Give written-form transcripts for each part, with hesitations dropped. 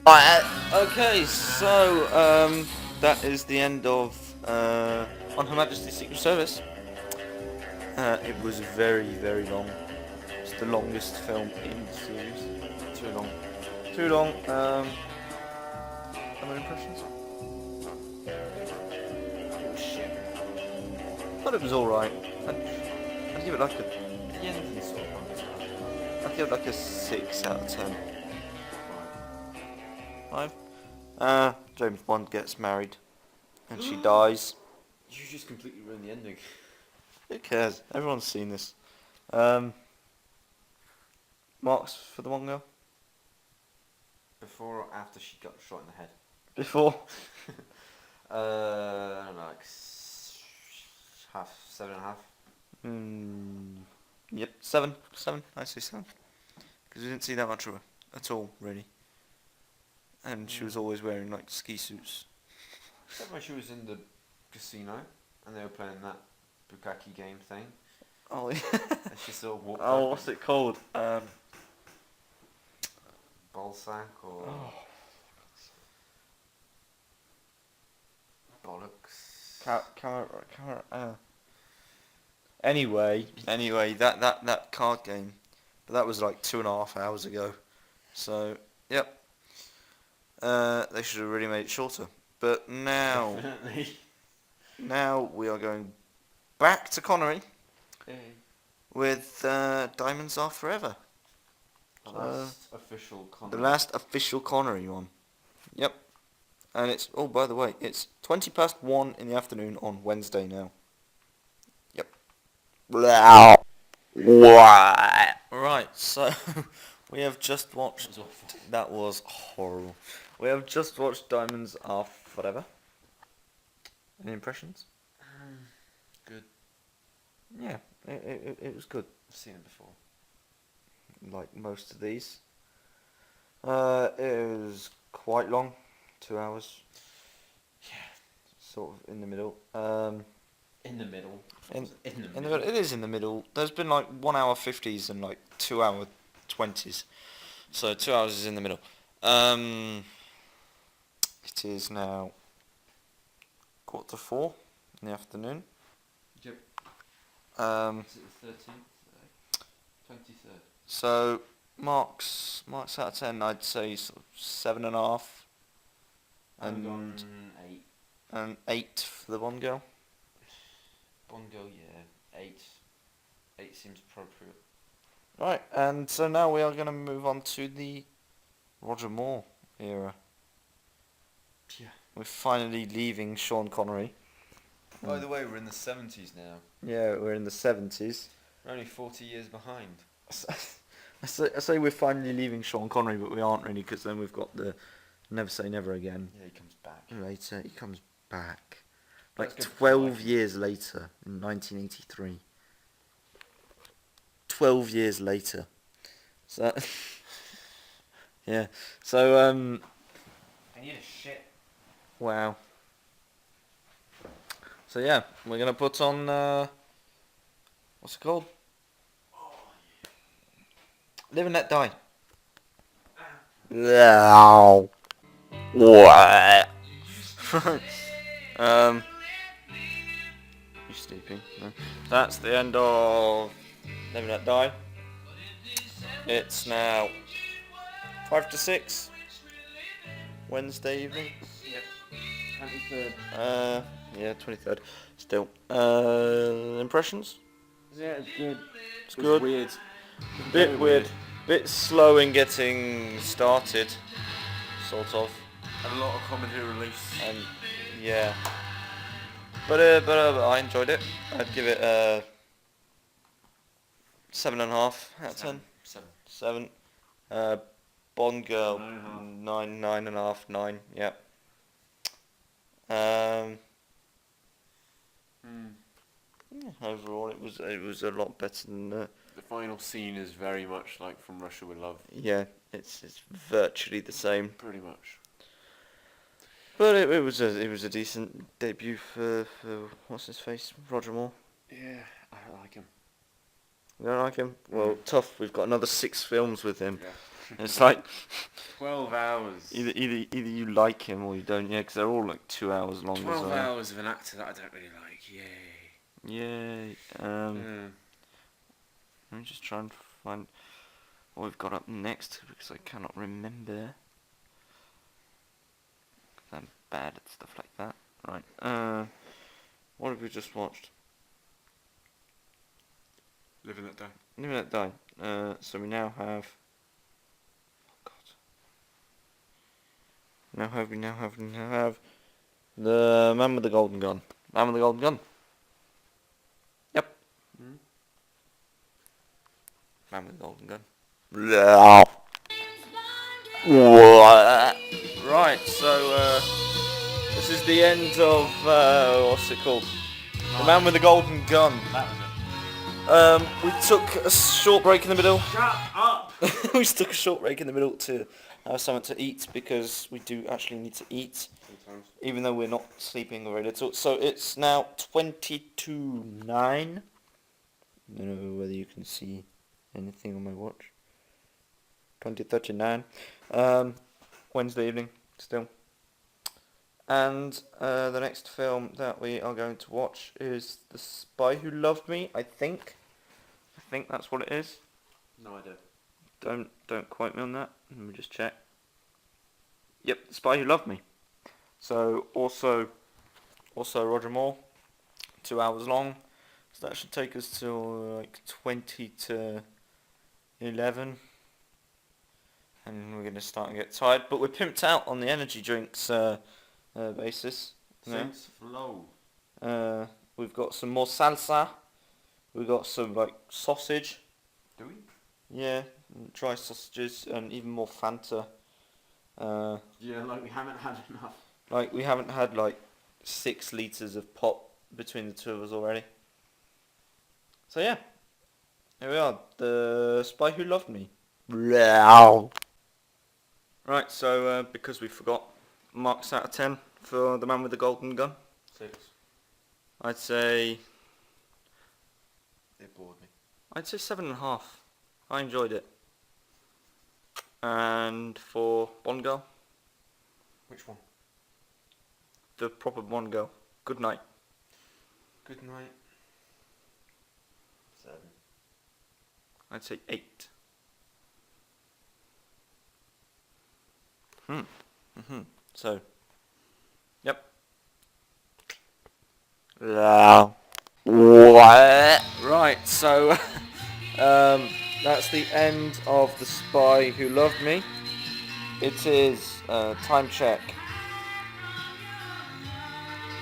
Okay, so that is the end of On Her Majesty's Secret Service. It was very, very long. It's the longest film in the series. Too long. Too long. Other impressions? Oh shit. Thought it was alright. I'd give it like a. The ending sort of. I'd give it like a 6 out of 10. 5. James Bond gets married, and she dies. You just completely ruined the ending. Who cares? Everyone's seen this. Marks for the one girl? Before or after she got shot in the head? Before? I don't know, like 7.5. Yep, 7. 7. I say 7. Because we didn't see that much of her at all, really. And she was always wearing like ski suits. Except when she was in the casino and they were playing that Bukaki game thing. Oh, yeah. And she sort of walked Oh, up. what's it called? Ballsack or bollocks. Anyway, that card game, but that was like 2.5 hours ago. So, yep. They should have really made it shorter. But now, Definitely. now we are going back to Connery with Diamonds Are Forever. The last official Connery. The last official Connery one. Yep. And it's, oh, by the way, it's 1:20 in the afternoon on Wednesday now. Yep. Right, so we have just watched. That was horrible. We have just watched Diamonds Are Forever. Any impressions? Good. Yeah, it was good. I've seen it before. Like most of these. It was quite long, 2 hours. Yeah. Sort of in the middle. In the middle. In the middle. It is in the middle. There's been like 1 hour 50s and like 2 hour 20s. So 2 hours is in the middle. It is now 3:45 in the afternoon. Yep. Is it the 13th? 23rd. So marks out of 10, I'd say sort of 7.5. I'm gone 8. And 8 for the Bond girl. Bond girl, yeah. 8. 8 seems appropriate. Right, and so now we are going to move on to the Roger Moore era. Yeah. We're finally leaving Sean Connery. By the way, we're in the 70s now. Yeah, we're in the 70s. We're only 40 years behind. I say we're finally leaving Sean Connery, but we aren't really, because then we've got the Never Say Never Again. Yeah, he comes back. Later, he comes back. Like That's good 12 years later, in 1983. 12 years later. So, yeah. So, I need a shit. wow. So yeah, we're gonna put on, what's it called? Live and Let Die. No. What? You sleeping? No. That's the end of Live and Let Die. It's now 5 to 6. Wednesday evening. Yep. 23rd. Yeah, 23rd. Still. Impressions? Yeah, it's good. It's good. Weird. Bit weird. Bit slow in getting started. Sort of. And a lot of comedy release. And yeah. But I enjoyed it. I'd give it 7.5 out of 10. 7. Bond girl 9.5, 9. Yep. Yeah, overall, it was a lot better than. The final scene is very much like From Russia with Love. Yeah, it's virtually the same. Pretty much. But it was a decent debut for what's his face, Roger Moore. Yeah, I like him. You don't like him? Well, tough. We've got another 6 films with him. Yeah. It's like 12 hours. Either you like him or you don't. Yeah, because they're all like 2 hours long. 12 as well. hours of an actor that I don't really like. Yay. Yay. Let me just try and find what we've got up next because I cannot remember. I'm bad at stuff like that. Right. What have we just watched? Live and Let Die. Live and Let Die. So we now have. Oh God. We now have the Man with the Golden Gun. Man with the Golden Gun. Yep. Man with the Golden Gun. Right. So this is the end of what's it called? The Man with the Golden Gun. That was it. We took a short break in the middle. Shut up! We took a short break in the middle to have something to eat because we do actually need to eat, Sometimes. even though we're not sleeping very little. So it's now 22:09. I don't know whether you can see anything on my watch. 20:39. Wednesday evening still. And the next film that we are going to watch is The Spy Who Loved Me, I think. I think that's what it is. No idea. Don't quote me on that. Let me just check. Yep, The Spy Who Loved Me. So also Roger Moore, 2 hours long. So that should take us to like 20 to 11. And we're going to start to get tired. But we're pimped out on the energy drinks basis. Saints Flow. We've got some more salsa. We've got some like sausage. Do we? Yeah, dry sausages and even more Fanta. Yeah, like we haven't had enough. Like we haven't had like 6 litres of pop between the two of us already. So yeah, here we are. The Spy Who Loved Me. Right, so because we forgot, marks out of 10 for The Man with the Golden Gun. 6. I'd say It bored me. 7.5. I enjoyed it. And for Bond Girl, Which one? the proper Bond Girl, good night. Good night. 7. I'd say 8. So, yep. Right, so that's the end of The Spy Who Loved Me. It is time check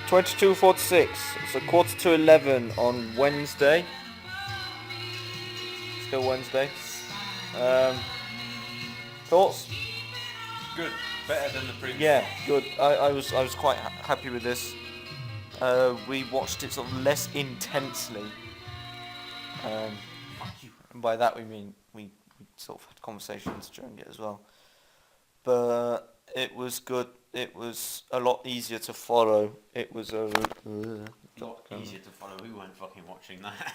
22:46. It's a 11:15 on Wednesday. Still Wednesday. Thoughts? Good. Better than the previous. Yeah, good. I was quite happy with this. We watched it sort of less intensely. And by that we mean we sort of had conversations during it as well. But it was good. It was a lot easier to follow. It was a lot easier to follow. We weren't fucking watching that.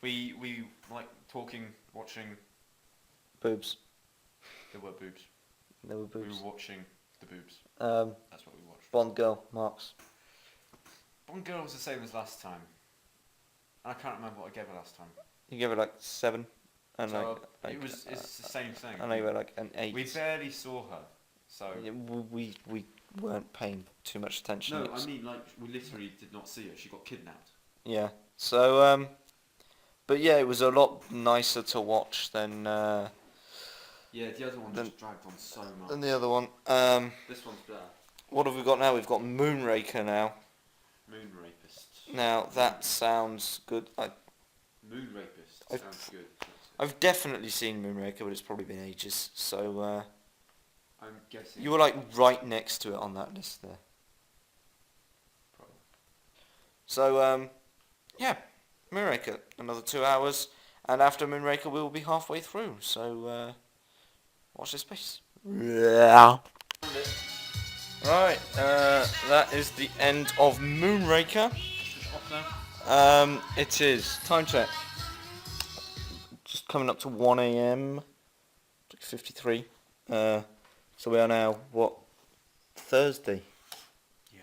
we like talking, watching. boobs. There were boobs. There were We boobs. were watching the boobs. That's what we watched. Bond Girl, marks. Bond Girl was the same as last time. I can't remember what I gave her last time. You gave it like 7, and So like it's the same thing. and I gave it like an 8. We barely saw her, so. Yeah, we weren't paying too much attention. No, I mean like we literally did not see her. She got kidnapped. Yeah. So but yeah, it was a lot nicer to watch than Yeah, the other one just dragged on so much. than the other one. This one's better. What have we got now? We've got Moonraker now. Moon Rapist. Now that sounds good. Moon Rapist I've- sounds good. I've definitely seen Moonraker, but it's probably been ages. So I'm guessing. you were like right next to it on that list there. Probably. So yeah, Moonraker, another 2 hours, and after Moonraker we will be halfway through. So watch this space. Yeah. Right, that is the end of Moonraker. Off now. It is time check. Just coming up to 1 a.m. 53. So we are now, what, Thursday? Yeah.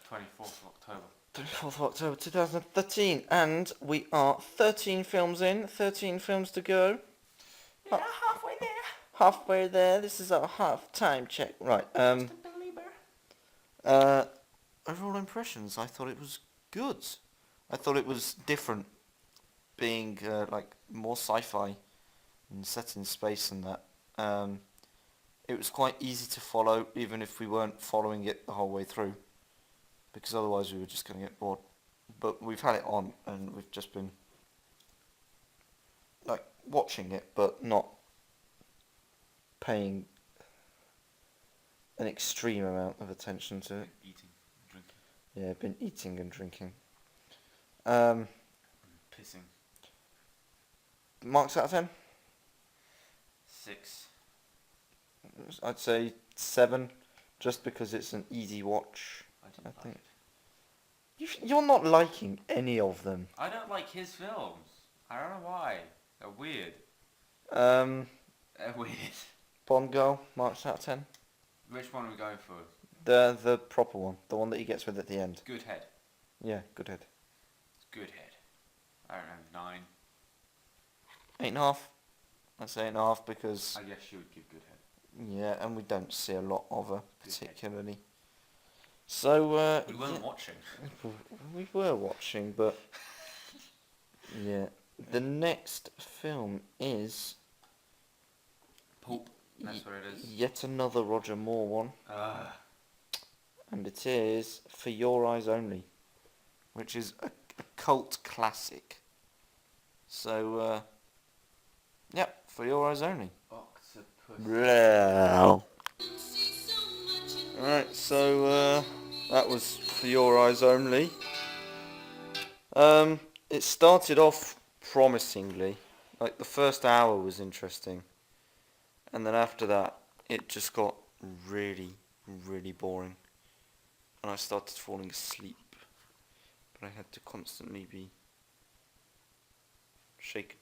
24th of October. 24th of October 2013, and we are 13 films in, 13 films to go. Yeah, halfway there. Halfway there, this is our half-time check. Right, Just a believer. overall impressions, I thought it was good. I thought it was different, being like more sci-fi and set in space and that. It was quite easy to follow, even if we weren't following it the whole way through, because otherwise we were just going to get bored. But we've had it on, and we've just been like watching it, but not paying an extreme amount of attention to it. Eating, drinking, Yeah, been eating and drinking. Um, pissing. marks out of 10? 6. I'd say 7, just because it's an easy watch. I didn't like think. it. You're not liking any of them. I don't like his films. I don't know why. They're weird. They're weird. Bond Girl, marks out of 10. Which one are we going for? The proper one, the one that he gets with at the end. Good head. Yeah, good head. It's good head. I don't know, 9. 8.5. I'd say 8.5 because I guess she would give good head. yeah, and we don't see a lot of her Good head. particularly. So We weren't watching. we were watching, but yeah. The next film is Pulp. That's what it is. yet another Roger Moore one, Ugh. and it is For Your Eyes Only, which is a cult classic. So yeah, For Your Eyes Only. Octopus. Blah. Alright, so that was For Your Eyes Only. It started off promisingly. Like the first hour was interesting. And then after that, it just got really, really boring. And I started falling asleep. But I had to constantly be shaken.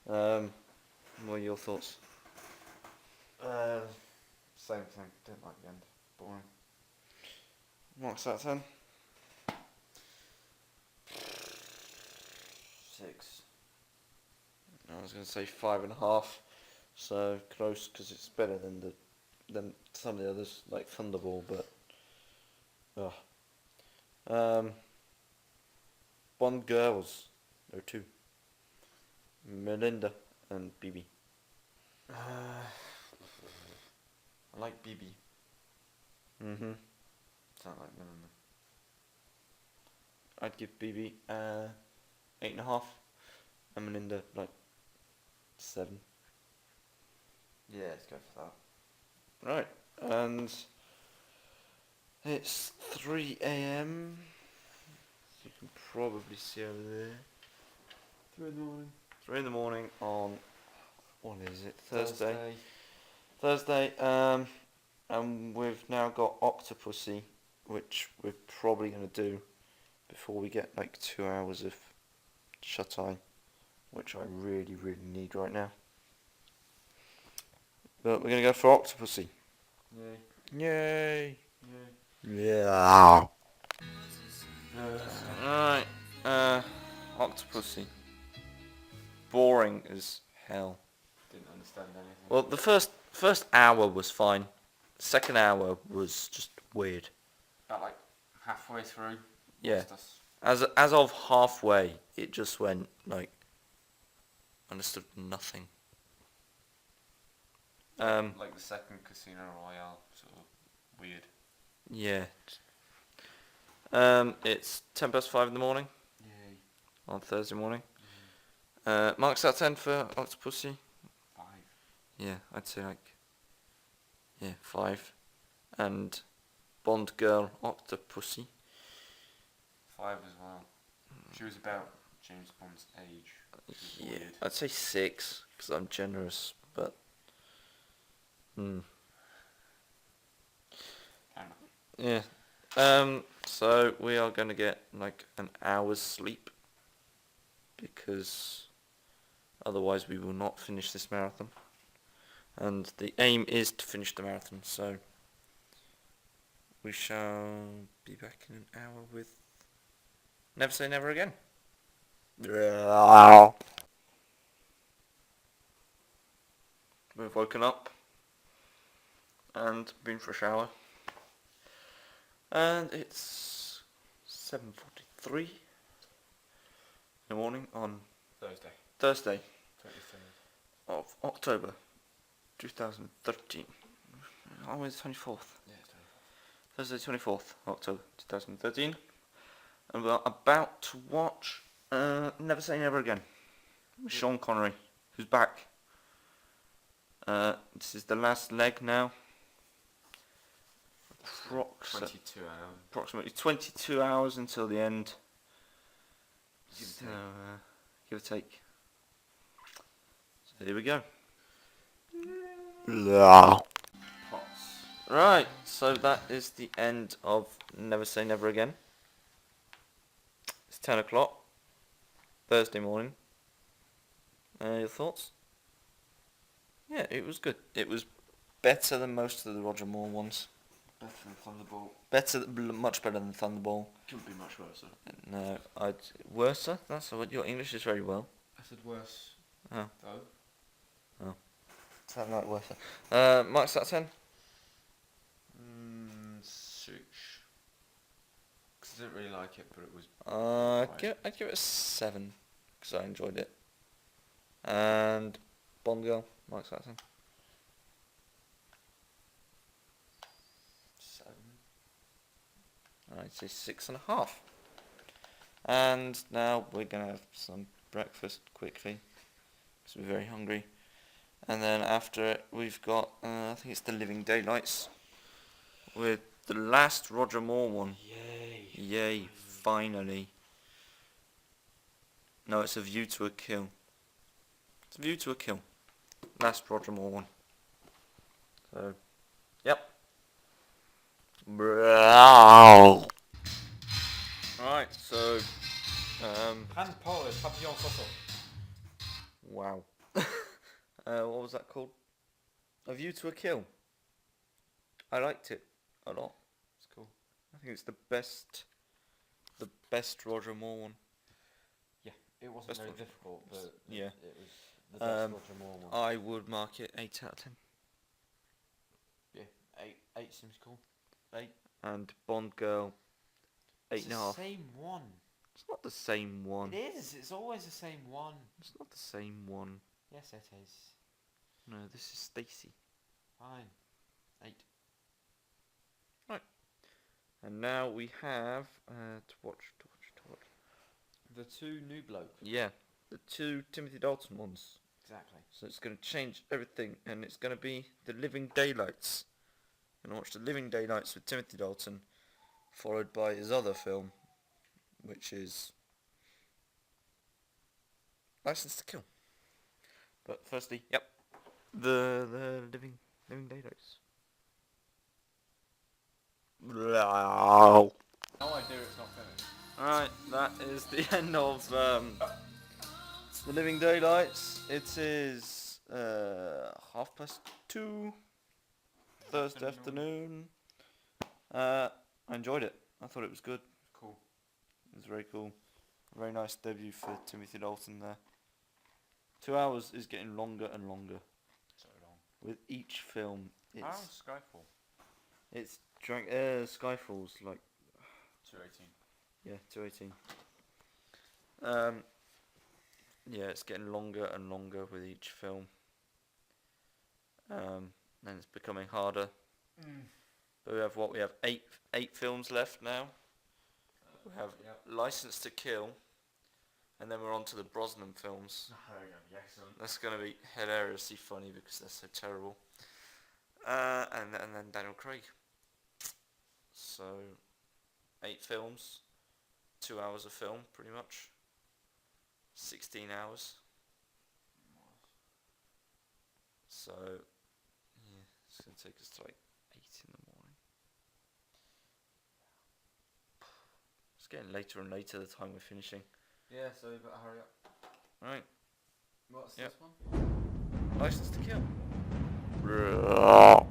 What are your thoughts? Same thing. Didn't like the end. Boring. Marks out of 10? 6. I was going to say 5.5. So close, because it's better than some of the others, like Thunderball, but Bond girls, there are 2, Melinda and Bibi. I like BB. Mhm. Don't like Melinda. I'd give Bibi 8.5, and Melinda like 7. Yeah, let's go for that. Right, and it's 3 a.m. You can probably see over there. 3 in the morning. 3 in the morning on, what is it, Thursday, and we've now got Octopussy, which we're probably going to do before we get like 2 hours of shut-eye, which I really, really need right now. But we're going to go for Octopussy. Yay. Yay! Yeah! Alright, Octopussy. Boring as hell. Didn't understand anything. Well, the first hour was fine. Second hour was just weird. About like halfway through. Yeah. lost us. As of halfway, it just went like understood nothing. Like the second Casino Royale, sort of weird. Yeah. It's 5:10 in the morning Yay. on Thursday morning. Marks out of 10 for Octopussy. 5. Yeah, I'd say like 5. And Bond girl Octopussy. 5 as well. She was about James Bond's age. Which is Yeah, weird. I'd say 6 because I'm generous, but Fair enough. yeah. So we are going to get like an hour's sleep because otherwise we will not finish this marathon. and the aim is to finish the marathon. So we shall be back in an hour with Never Say Never Again. We've woken up and been for a shower, and it's 7:43 in the morning on Thursday 23rd. of October 2013. Oh, it's 24th. Yeah, it's 24th. Thursday 24th October 2013, and we're about to watch Never Say Never Again with Sean Connery, who's back. This is the last leg now. 22 hours. Approximately 22 hours until the end. Give or take. So here we go. Pots. Right, so that is the end of Never Say Never Again. It's 10 o'clock, Thursday morning. Your thoughts? Yeah, it was good. It was better than most of the Roger Moore ones. Better than Thunderbolt. Much better than Thunderball. Couldn't be much worse. No, worse. That's what your English is very well. I said worse. Oh. Though. Sound like worse. Marks out of 10. 6. Because I didn't really like it, but it was. I'd give it a 7 because I enjoyed it. And Bond Girl, Marks out of 10. 7. I'd say 6.5. And now we're gonna have some breakfast quickly because we're very hungry. And then after it, we've got I think it's The Living Daylights with the last Roger Moore one. Yay! Finally. No, it's A View to a Kill. It's A View to a Kill. Last Roger Moore one. So, yep. Right, so, Hand powered papillon sauce. wow. What was that called? A View to a Kill. I liked it a lot. It's cool. I think it's the best Roger Moore one. Yeah, it wasn't Best very Roger. difficult, but Yeah. it was the best Roger Moore one. I would mark it 8 out of 10. Yeah, 8 seems cool. 8. And Bond Girl, 8.5. It's the same one. It's not the same one. It is. It's always the same one. It's not the same one. Yes, it is. No, this is Stacy. Fine. 8. And now we have to watch. The 2 new blokes. Yeah, the 2 Timothy Dalton ones. Exactly. So it's going to change everything, and it's going to be The Living Daylights. And watch The Living Daylights with Timothy Dalton, followed by his other film, which is License to Kill. But firstly, yep, the Living Daylights. No idea it's not finished. Alright, that is the end of The Living Daylights. It is 2:30 Thursday afternoon. I enjoyed it. I thought it was good. Cool. It was very cool. Very nice debut for Timothy Dalton there. 2 hours is getting longer and longer. So long. With each film, How it's long's Skyfall? Skyfall's like 2:18. yeah, 2:18. Yeah, it's getting longer and longer with each film. And it's becoming harder. But we have eight films left now. We have License to Kill, and then we're on to the Brosnan films. Excellent. That's going to be hilariously funny because they're so terrible. And then Daniel Craig. So, 8 films, 2 hours of film, pretty much. 16 hours. So, yeah, it's going to take us to like 8 in the morning. It's getting later and later the time we're finishing. Yeah, so you better hurry up. Right, What's Yep. this one? License to Kill. Bruh.